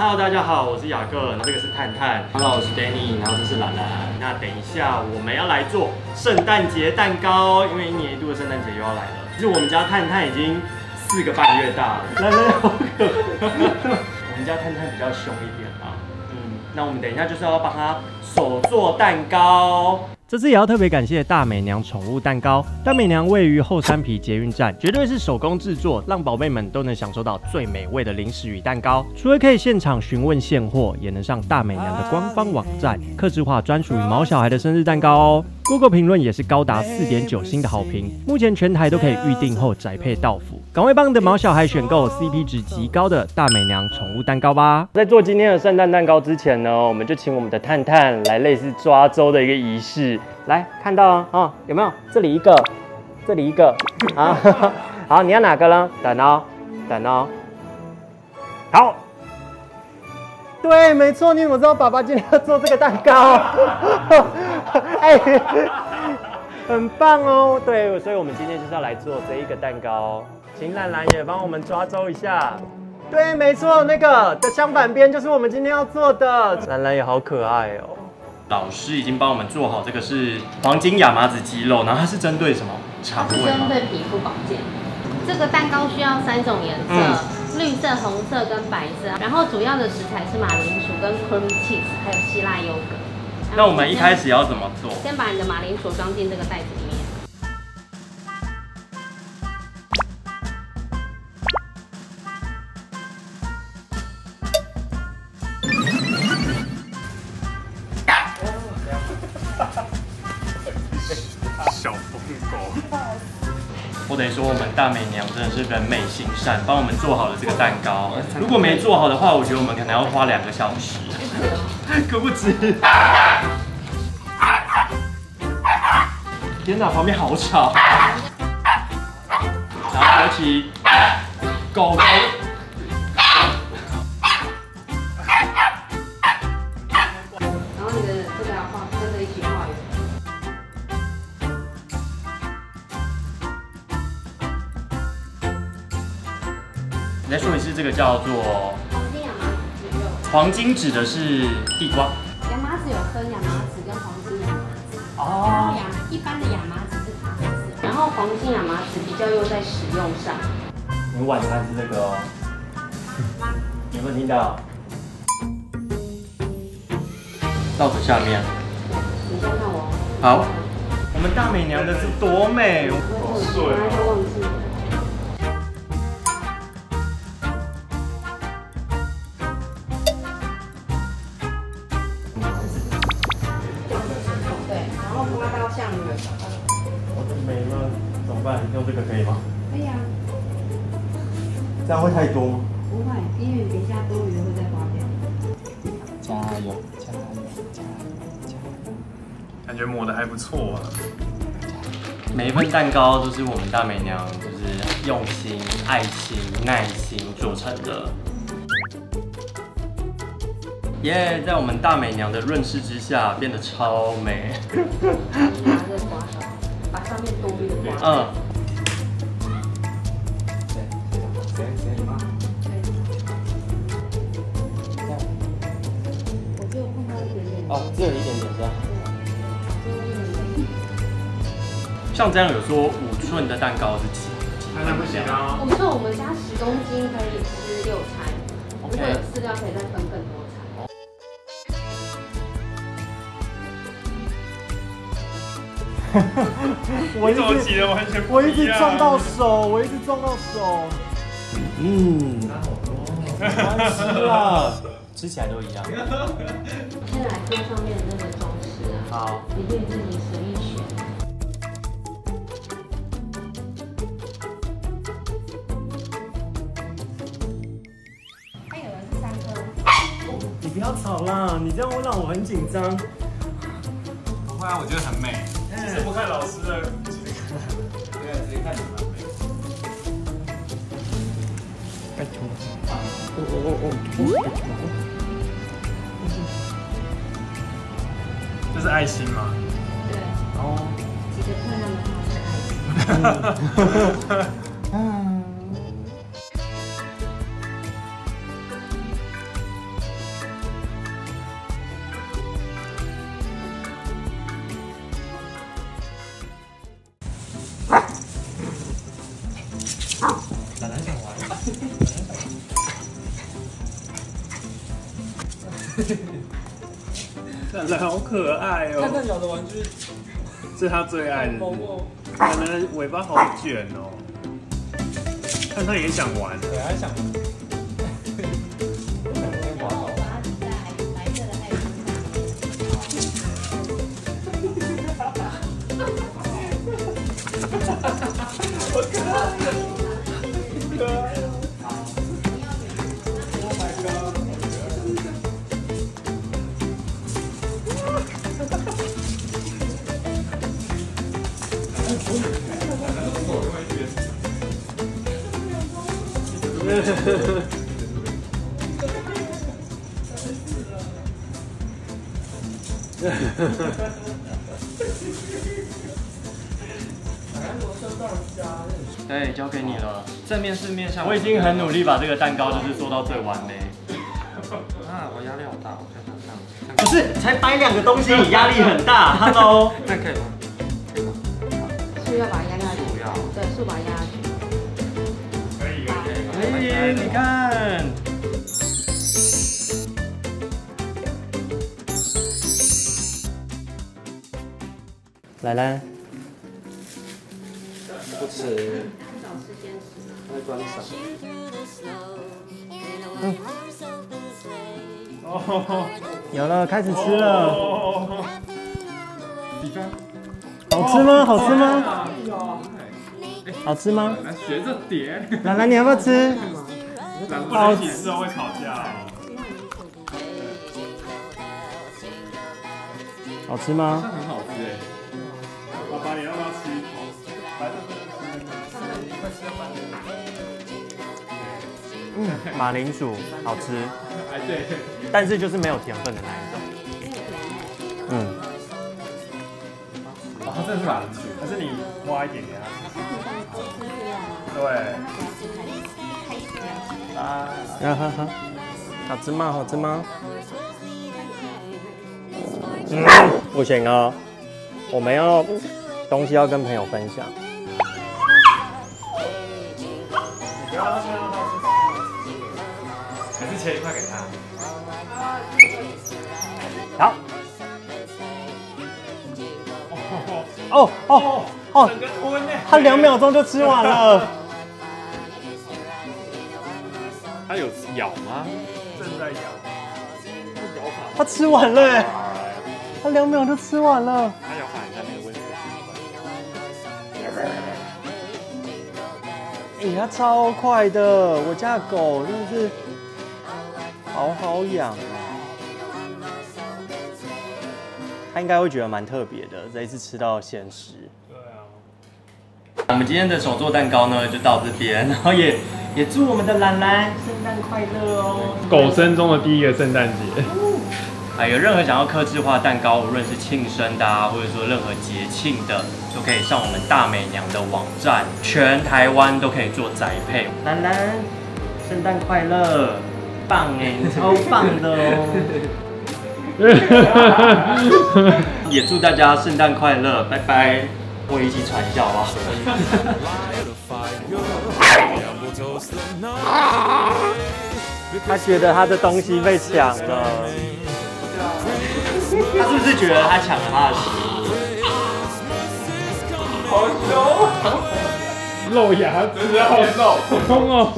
Hello， 大家好，我是雅各，这个是探探。Hello， 我是 Danny， 然后这是兰兰。那等一下我们要来做圣诞节蛋糕，因为一年一度的圣诞节又要来了。其实我们家探探已经4个半月大了，兰兰好可爱。我们家探探比较凶一点啊。那我们等一下就是要帮他手做蛋糕。这次也要特别感谢大美娘宠物蛋糕。大美娘位于后山埤捷运站，绝对是手工制作，让宝贝们都能享受到最美味的零食与蛋糕。除了可以现场询问现货，也能上大美娘的官方网站，客制化专属于毛小孩的生日蛋糕哦。Google 评论也是高达4.9星的好评，目前全台都可以预定后宅配到府。赶快帮你的毛小孩选购 CP 值极高的大美娘宠物蛋糕吧！在做今天的圣诞蛋糕之前呢，我们就请我们的探探来类似抓周的一个仪式。来，看到啊、有没有？这里一个，这里一个啊。好，你要哪个呢？等哦，等哦。好。对，没错，你怎么知道爸爸今天要做这个蛋糕？哎，很棒哦。对，所以我们今天就是要来做这一个蛋糕。请兰兰也帮我们抓周一下。对，没错，那个的相反边就是我们今天要做的。兰兰也好可爱哦。老师已经帮我们做好，这个是黄金亚麻籽鸡肉，然后它是针对什么肠胃吗？针对皮肤保健。这个蛋糕需要3种颜色，绿色、红色跟白色。然后主要的食材是马铃薯跟 cream cheese， 还有希腊优格。那我们一开始要怎么做？先把你的马铃薯装进这个袋子里面。小疯狗。我得说，我们大美娘真的是人美心善，帮我们做好了这个蛋糕。如果没做好的话，我觉得我们可能要花2个小时，可不止。天哪，旁边好吵。然后尤其狗狗。然后你的这个要画，跟着一起画圆。你再说一次，这个叫做黄金亚麻籽鸡肉。黄金指的是地瓜。亚麻籽有分亚麻籽跟黄金亚麻籽。哦。一般的亚麻籽是咖啡色，然后黄金亚麻籽比较用在使用上。你晚餐是这个哦。你有没有听到？到这下面。你先看我。好。我们大美娘的是多美，好帅哦。就忘记了。没了，怎么办？用这个可以吗？可以啊。这样会太多吗？不会，因为等一下多余的会再花掉。加油，加油，加油，加油！感觉抹的还不错啊。每一份蛋糕都是我们大美娘就是用心、爱心、耐心做成的。耶！在我们大美娘的润饰之下，变得超美。拿这个刮刀，把上面多余的刮掉。谁吗？我就碰到一点点。哦，只有一点点是吧？只有一点点。像这样有说5寸的蛋糕是几？那不行啊。我们说我们家10公斤可以吃6餐，如果有饲料可以再分更多餐。我怎么挤得完全我一直撞到手，我一直撞到手。难吃了，吃起来都一样。先来做上面的那个装饰啊，好，你可以自己随意选。它有的是3颗。你不要吵啦，你这样会让我很紧张。不会啊，我觉得很美。是不看老师的，对，直接看你蛮美。拜托。这是爱心吗？对。哦。几个漂亮的花是爱心。蛋蛋好可爱哦！蛋蛋咬的玩具是他最爱的。蛋蛋尾巴好卷哦。蛋蛋也想玩。对，还想。对，交给你了。正面是面向，我已经很努力把这个蛋糕就是做到最完美。啊，我压力好大，我看这样。不是，才摆2个东西，你压力很大。Hello， 那可以吗？可以吗？树要把它压下去。不要。对，树把它压下去。可以，你看。来来，不吃，找时间吃。会观赏。有了，开始吃了。比方，好吃吗？好吃吗？好吃吗？来学着点。兰兰，你要不要吃？不能一起吃哦，会吵架哦。好吃吗？很好吃哎。爸爸，你要不要吃一口？马铃薯好吃，哎对，但是就是没有甜分的那一种。哦，这是马铃薯，可是你挖一点给他吃。对。啊，好吃吗？好吃吗？不行哦，我们要东西要跟朋友分享。不要让他吃，还是切一块给他。好。哦，整个吞呢。他2秒钟就吃完了。他有咬吗？正在咬。他吃完了，他2秒就吃完了。他咬法很像那个温水欸，它超快的，我家的狗真的是好好养啊。它应该会觉得蛮特别的，这一次吃到鲜食。对啊。我们今天的手做蛋糕呢，就到这边，然后也祝我们的兰兰圣诞快乐哦！狗生中的第一个圣诞节。有任何想要客制化蛋糕，无论是庆生的啊，或者说任何节庆的，都可以上我们大美娘的网站，全台湾都可以做宅配。兰兰，圣诞快乐！棒哎，你超棒的哦！也祝大家圣诞快乐，拜拜！我一起传教啊！他觉得他的东西被抢了。他是不是觉得他抢了他的食物？好凶！露牙，真的好痛哦！